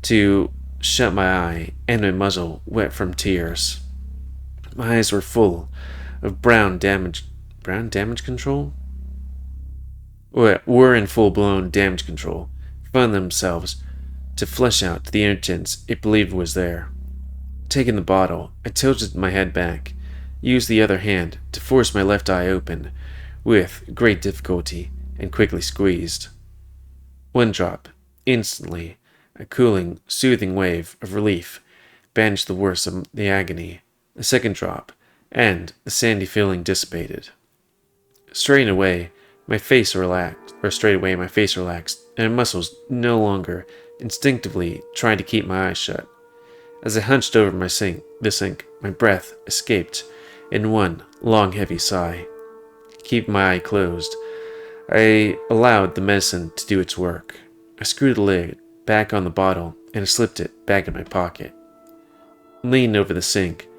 to shut my eye, and my muzzle wet from tears. My eyes were full of brown damage control? Were in full-blown damage control, found themselves to flush out the irritants it believed was there. Taking the bottle, I tilted my head back, used the other hand to force my left eye open, with great difficulty, and quickly squeezed. 1 drop. Instantly, a cooling, soothing wave of relief banished the worst of the agony. A 2nd drop, and the sandy feeling dissipated. Straightaway, my face relaxed, and my muscles no longer instinctively tried to keep my eyes shut. As I hunched over the sink, my breath escaped in one long, heavy sigh. Keeping my eye closed, I allowed the medicine to do its work. I screwed the lid back on the bottle and slipped it back in my pocket. Leaning over the sink,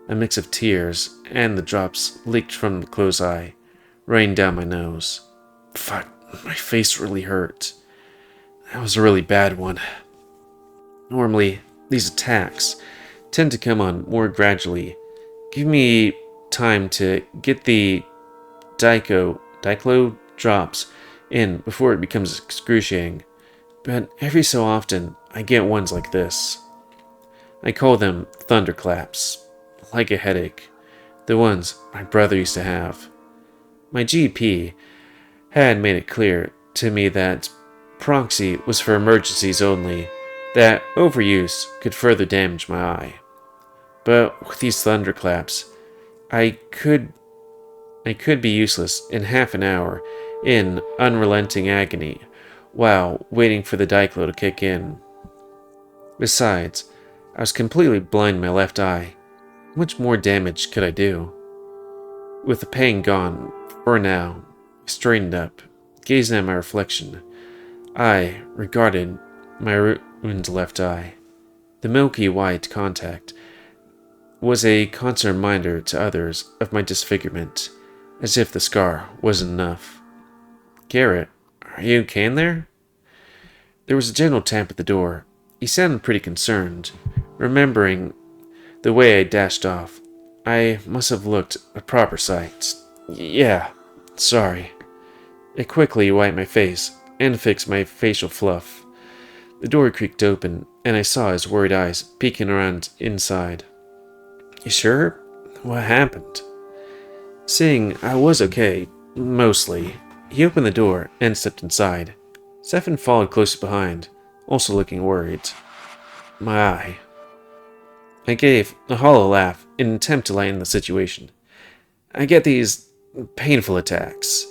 a mix of tears and the drops leaked from the closed eye, running down my nose. Fuck, my face really hurt. That was a really bad one. Normally, these attacks tend to come on more gradually. Give me time to get the diclo drops in before it becomes excruciating. But every so often, I get ones like this. I call them thunderclaps, like a headache, the ones my brother used to have. My GP had made it clear to me that proxy was for emergencies only, that overuse could further damage my eye. But with these thunderclaps, I could be useless in half an hour in unrelenting agony while waiting for the diclo to kick in. Besides, I was completely blind in my left eye. How much more damage could I do? With the pain gone, for now, I straightened up, gazing at my reflection. I regarded my ruined left eye. The milky white contact was a constant reminder to others of my disfigurement, as if the scar wasn't enough. Garret, are you okay in there? There was a gentle tap at the door. He sounded pretty concerned. Remembering the way I dashed off, I must have looked a proper sight. Yeah, sorry. I quickly wiped my face and fixed my facial fluff. The door creaked open, and I saw his worried eyes peeking around inside. You sure? What happened? Seeing I was okay, mostly, he opened the door and stepped inside. Stefan followed close behind, also looking worried. My eye. I gave a hollow laugh in an attempt to lighten the situation. I get these painful attacks.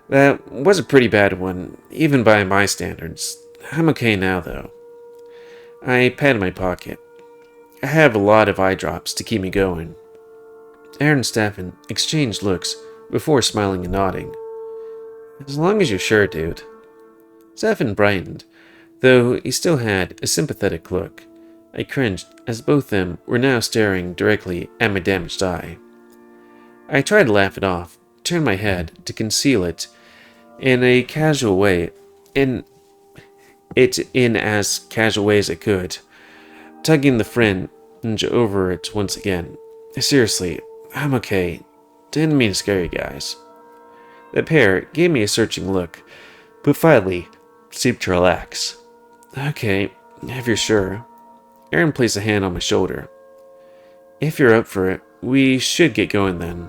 That was a pretty bad one, even by my standards. I'm okay now, though. I patted my pocket. I have a lot of eye drops to keep me going. Arran and Stefan exchanged looks before smiling and nodding. As long as you're sure, dude. Stefan brightened, though he still had a sympathetic look. I cringed as both of them were now staring directly at my damaged eye. I tried to laugh it off, turned my head to conceal it in a casual way, in as casual way as I could, tugging the fringe over it once again. Seriously, I'm okay. Didn't mean to scare you guys. The pair gave me a searching look, but finally seemed to relax. Okay, if you're sure. Arran placed a hand on my shoulder. If you're up for it, we should get going then.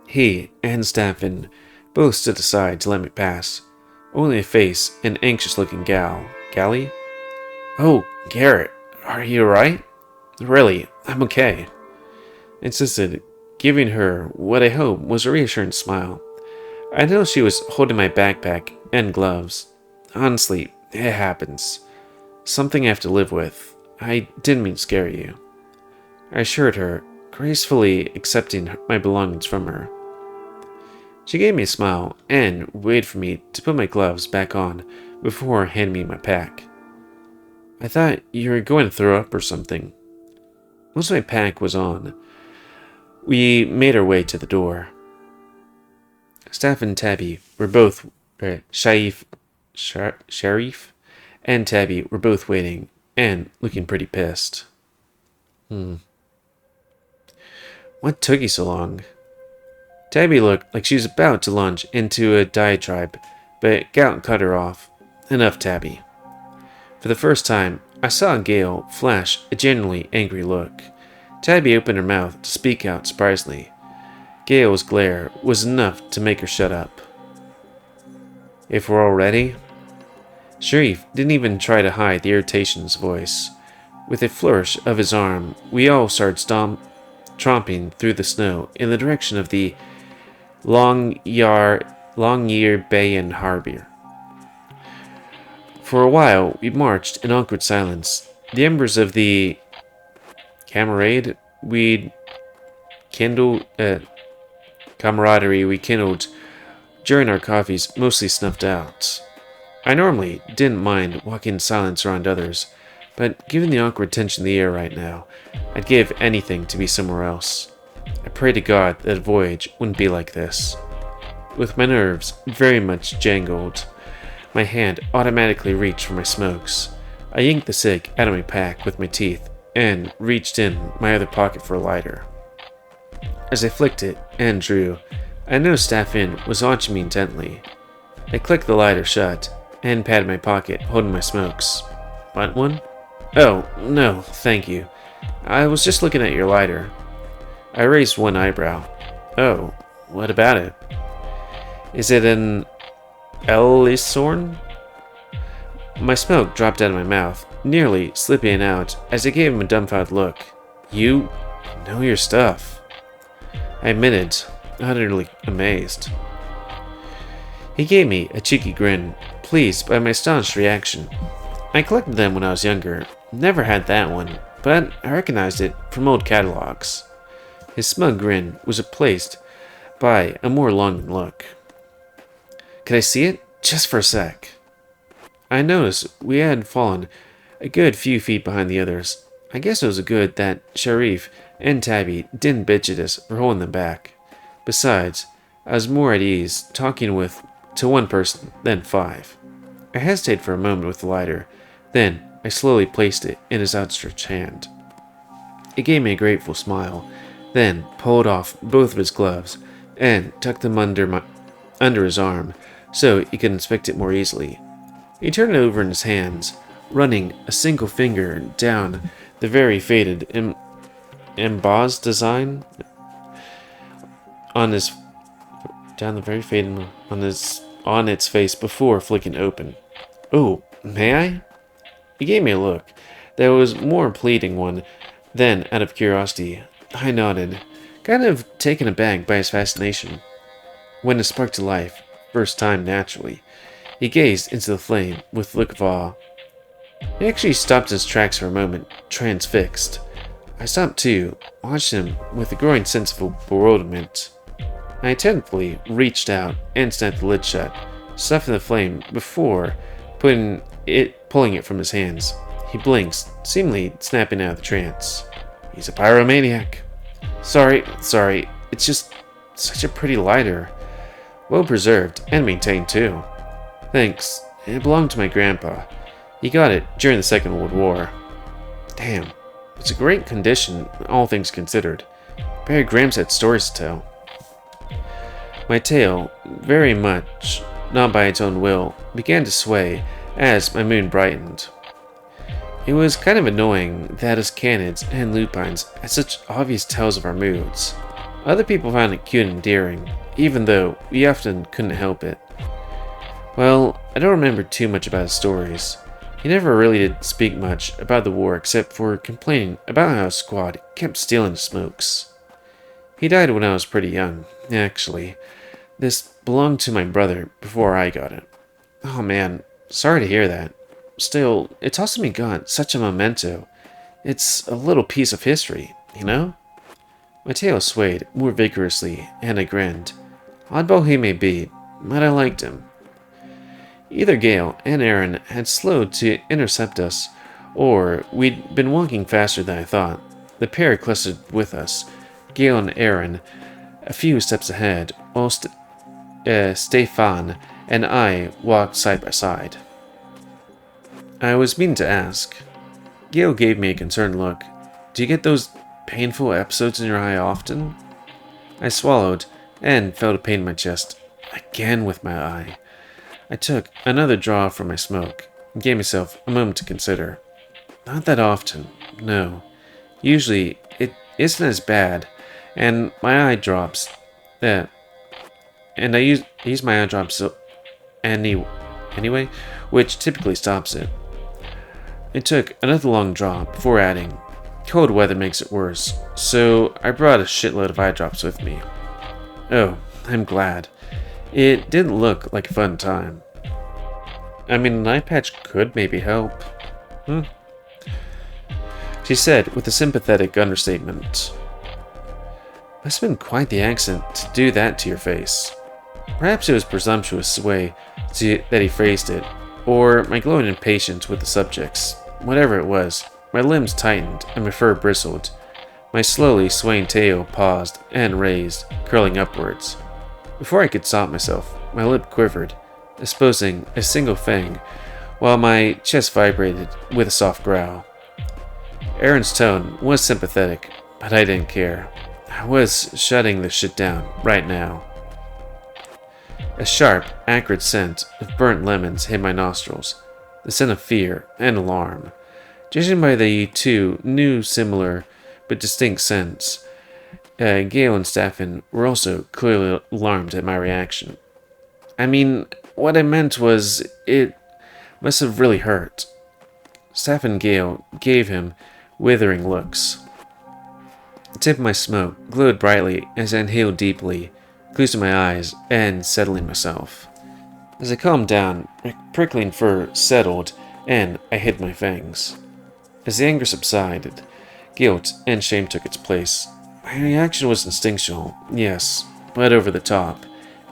He and Staffin both stood aside to let me pass. Only a face, an anxious-looking Gally? Oh, Garret, are you alright? Really, I'm okay. I insisted, giving her what I hope was a reassuring smile. I know she was holding my backpack and gloves. Honestly, it happens. Something I have to live with. I didn't mean to scare you. I assured her, gracefully accepting my belongings from her. She gave me a smile and waited for me to put my gloves back on before handing me my pack. I thought you were going to throw up or something. Once my pack was on, we made our way to the door. Staff and Tabby were both Sharif and Tabby were both waiting and looking pretty pissed. What took you so long? Tabby looked like she was about to launch into a diatribe, but Gout cut her off. Enough, Tabby. For the first time, I saw Gale flash a genuinely angry look. Tabby opened her mouth to speak out surprisingly. Gale's glare was enough to make her shut up. If we're all ready? Sharif didn't even try to hide the irritation in his voice. With a flourish of his arm, we all started tromping through the snow in the direction of the Longyear Bayan Harbor. For a while, we marched in awkward silence. The embers of the camaraderie we kindled during our coffees mostly snuffed out. I normally didn't mind walking in silence around others, but given the awkward tension in the air right now, I'd give anything to be somewhere else. I prayed to God that a voyage wouldn't be like this. With my nerves very much jangled, my hand automatically reached for my smokes. I yanked the cig out of my pack with my teeth and reached in my other pocket for a lighter. As I flicked it and drew, I noticed Staffin was watching me intently. I clicked the lighter shut and patted my pocket, holding my smokes. Want one? Oh, no, thank you. I was just looking at your lighter. I raised one eyebrow. Oh, what about it? Is it an Elisorn? My smoke dropped out of my mouth, nearly slipping out as I gave him a dumbfounded look. You know your stuff. I admitted, utterly amazed. He gave me a cheeky grin, pleased by my astonished reaction. I collected them when I was younger. Never had that one, but I recognized it from old catalogs. His smug grin was replaced by a more longing look. Could I see it? Just for a sec. I noticed we had fallen a good few feet behind the others. I guess it was good that Sharif and Tabby didn't bitch at us for holding them back. Besides, I was more at ease talking to one person than five. I hesitated for a moment with the lighter, then I slowly placed it in his outstretched hand. He gave me a grateful smile, then pulled off both of his gloves and tucked them under his arm so he could inspect it more easily. He turned it over in his hands, running a single finger down the very faded embossed design on its face before flicking open. Oh, may I? He gave me a look that was more a pleading one than out of curiosity. I nodded, kind of taken aback by his fascination. When it sparked to life, first time naturally, he gazed into the flame with a look of awe. He actually stopped his tracks for a moment, transfixed. I stopped too, watched him with a growing sense of bewilderment. I attentively reached out and snapped the lid shut, stuffing the flame before pulling it from his hands. He blinks, seemingly snapping out of the trance. He's a pyromaniac. Sorry, it's just such a pretty lighter. Well preserved and maintained too. Thanks, it belonged to my grandpa. He got it during the Second World War. Damn, it's a great condition, all things considered. Barry Grams had stories to tell. My tail, very much not by its own will, began to sway as my moon brightened. It was kind of annoying that us canids and lupines had such obvious tells of our moods. Other people found it cute and endearing, even though we often couldn't help it. Well, I don't remember too much about his stories. He never really did speak much about the war except for complaining about how his squad kept stealing smokes. He died when I was pretty young, actually. This belonged to my brother before I got it. Oh man, sorry to hear that. Still, it's awesome he got such a memento. It's a little piece of history, you know? My tail swayed more vigorously, and I grinned. Oddball he may be, but I liked him. Either Gale and Arran had slowed to intercept us, or we'd been walking faster than I thought. The pair clustered with us, Gale and Arran a few steps ahead, while Stefan and I walked side by side. I was meaning to ask. Gale gave me a concerned look. Do you get those painful episodes in your eye often? I swallowed and felt a pain in my chest, again with my eye. I took another draw from my smoke and gave myself a moment to consider. Not that often, no. Usually it isn't as bad, and my eye drops. And I use my eye drops anyway, which typically stops it. I took another long draw before adding, cold weather makes it worse, so I brought a shitload of eye drops with me. Oh, I'm glad. It didn't look like a fun time. I mean, an eye patch could maybe help. She said with a sympathetic understatement. Must have been quite the accent to do that to your face. Perhaps it was presumptuous way that he phrased it, or my glowing impatience with the subjects. Whatever it was, my limbs tightened and my fur bristled. My slowly swaying tail paused and raised, curling upwards. Before I could stop myself, my lip quivered, exposing a single fang, while my chest vibrated with a soft growl. Aaron's tone was sympathetic, but I didn't care. I was shutting this shit down right now. A sharp, acrid scent of burnt lemons hit my nostrils, the scent of fear and alarm. Judging by the two new, similar, but distinct scents, Gale and Stefan were also clearly alarmed at my reaction. I mean, what I meant was, it must have really hurt. Stefan and Gale gave him withering looks. The tip of my smoke glowed brightly as I inhaled deeply, closing my eyes and settling myself. As I calmed down, my prickling fur settled and I hid my fangs. As the anger subsided, guilt and shame took its place. My reaction was instinctual, yes, but over the top,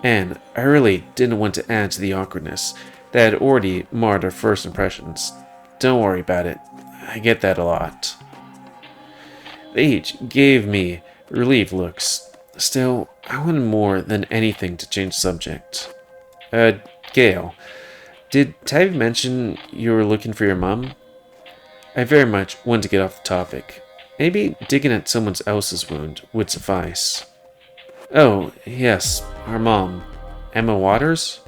and I really didn't want to add to the awkwardness that had already marred our first impressions. Don't worry about it, I get that a lot. They each gave me relieved looks. Still, I wanted more than anything to change the subject. Gale, did Tabby mention you were looking for your mom? I very much wanted to get off the topic. Maybe digging at someone else's wound would suffice. Oh, yes, our mom. Emma Waters?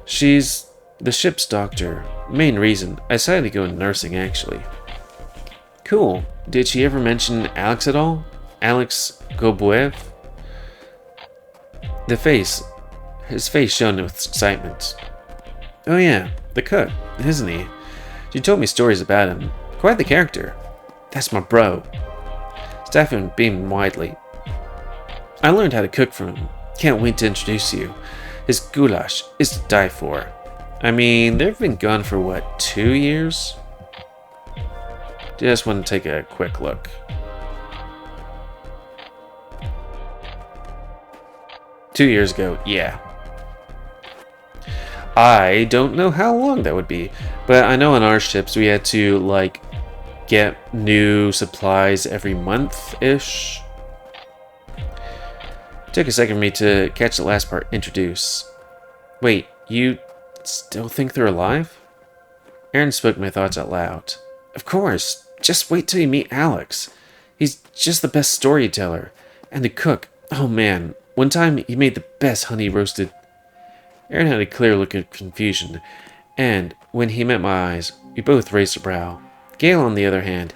She's the ship's doctor. Main reason I decided to go into nursing, actually. Cool. Did she ever mention Alex at all? Alex Gobuev? His face shone with excitement. Oh yeah, the cook, isn't he? She told me stories about him. Quite the character. That's my bro. Stefan beamed widely. I learned how to cook from him. Can't wait to introduce you. His goulash is to die for. I mean, they've been gone for what, 2 years? Just want to take a quick look. Two years ago, yeah. I don't know how long that would be, but I know on our ships we had to, like, get new supplies every month-ish. Took a second for me to catch the last part, introduce. Wait, you still think they're alive? Arran spoke my thoughts out loud. Of course, just wait till you meet Alex. He's just the best storyteller. And the cook, oh man, one time he made the best honey roasted. Arran had a clear look of confusion, and when he met my eyes, we both raised a brow. Gale, on the other hand,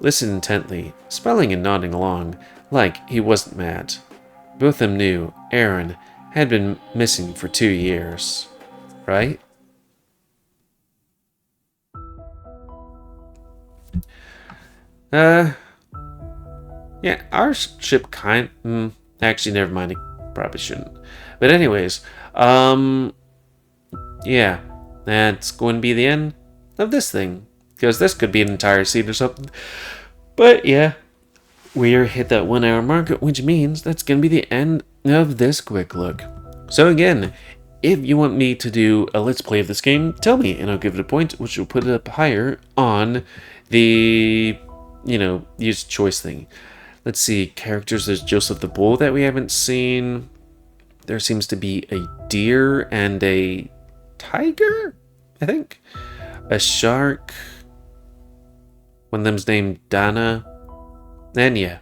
listened intently, smiling and nodding along, Like he wasn't mad. Both of them knew Arran had been missing for 2 years, right? Yeah, our ship actually, never mind, it probably shouldn't. But anyways, yeah, that's going to be the end of this thing. Because this could be an entire scene or something. But yeah, we're hit that 1 hour mark, which means that's going to be the end of this quick look. So again, if you want me to do a let's play of this game, tell me and I'll give it a point, which will put it up higher on the, use choice thing. Let's see, characters, there's Joseph the Bull that we haven't seen. There seems to be a deer and a tiger, I think. A shark. One of them's named Dana. And yeah.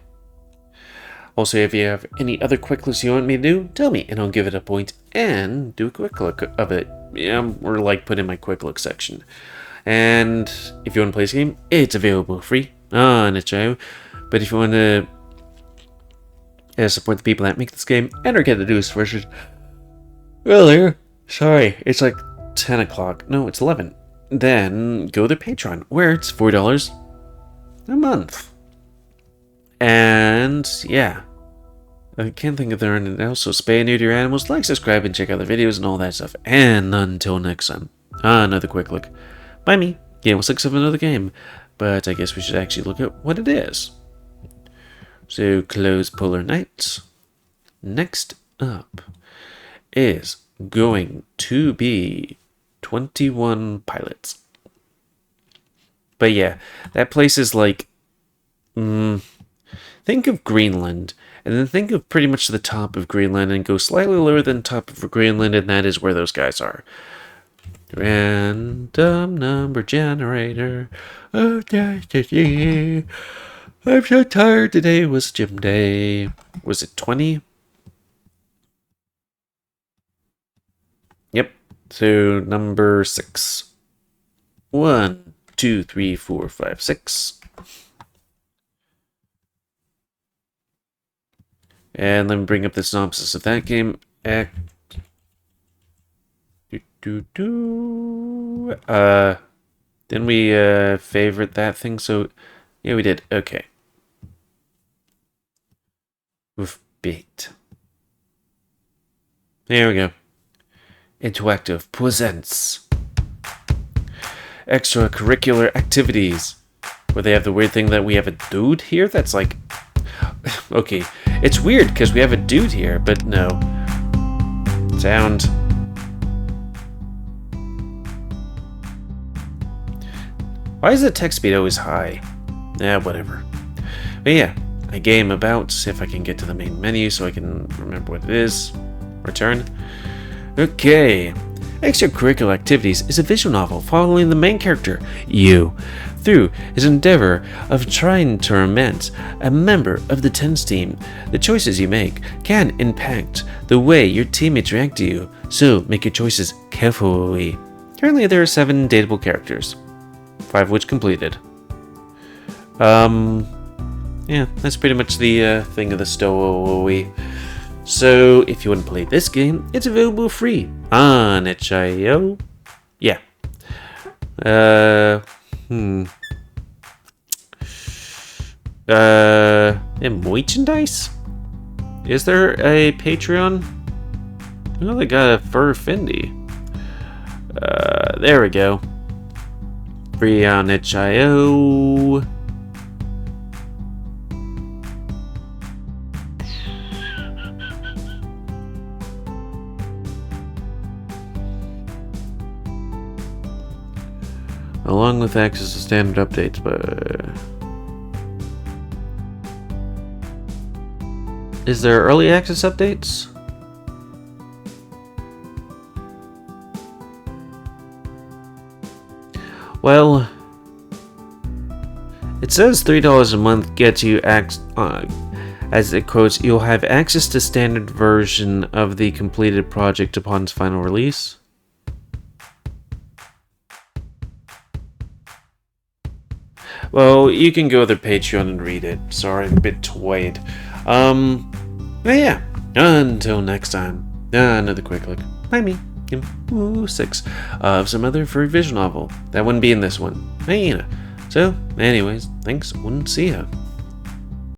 Also, if you have any other quick looks you want me to do, tell me and I'll give it a point and do a quick look of it. Yeah, or like put in my quick look section. And if you want to play this game, it's available free on itch.io. But if you want to support the people that make this game and or get the newest version earlier, sorry, it's like 10 o'clock. No, it's 11. Then go to Patreon, where it's $4 a month. And yeah, I can't think of there anything else. So spay and neuter your animals, like, subscribe, and check out the videos and all that stuff. And until next time, another quick look by me, GamerWolfSix, of another game. But I guess we should actually look at what it is. So close Polar Night. Next up is going to be 21 Pilots. But yeah, that place is like, think of Greenland, and then think of pretty much the top of Greenland and go slightly lower than top of Greenland, and that is where those guys are. Random number generator. Oh, I'm so tired. Today was gym day. Was it 20? Yep. So number 6. 1, 2, 3, 4, 5, 6. And let me bring up the synopsis of that game. Didn't we favorite that thing? So yeah, we did. Okay. With bait. There we go. Interactive presents extracurricular activities, where they have the weird thing that we have a dude here that's like, okay, it's weird because we have a dude here, but no. Sound. Why is the text speed always high? Whatever. But yeah, a game about, see if I can get to the main menu so I can remember what it is. Return. Okay. Extracurricular Activities is a visual novel following the main character, you, through his endeavor of trying to torment a member of the TENS team. The choices you make can impact the way your teammates react to you, so make your choices carefully. Currently there are 7 dateable characters, 5 of which completed. Yeah, that's pretty much the thing of the story. So, if you want to play this game, it's available free on itch.io. Yeah. Merchandise? Is there a Patreon? I know they got a fur Fendi. There we go. Free on itch.io. Along with access to standard updates, but is there early access updates? Well, it says $3 a month gets you as it quotes, you'll have access to standard version of the completed project upon its final release. Well, you can go to their Patreon and read it. Sorry, I'm a bit twayed. But yeah, until next time, another quick look by me, GamerWolfSix, of some other furry visual novel that wouldn't be in this one. So, anyways, thanks, and see ya.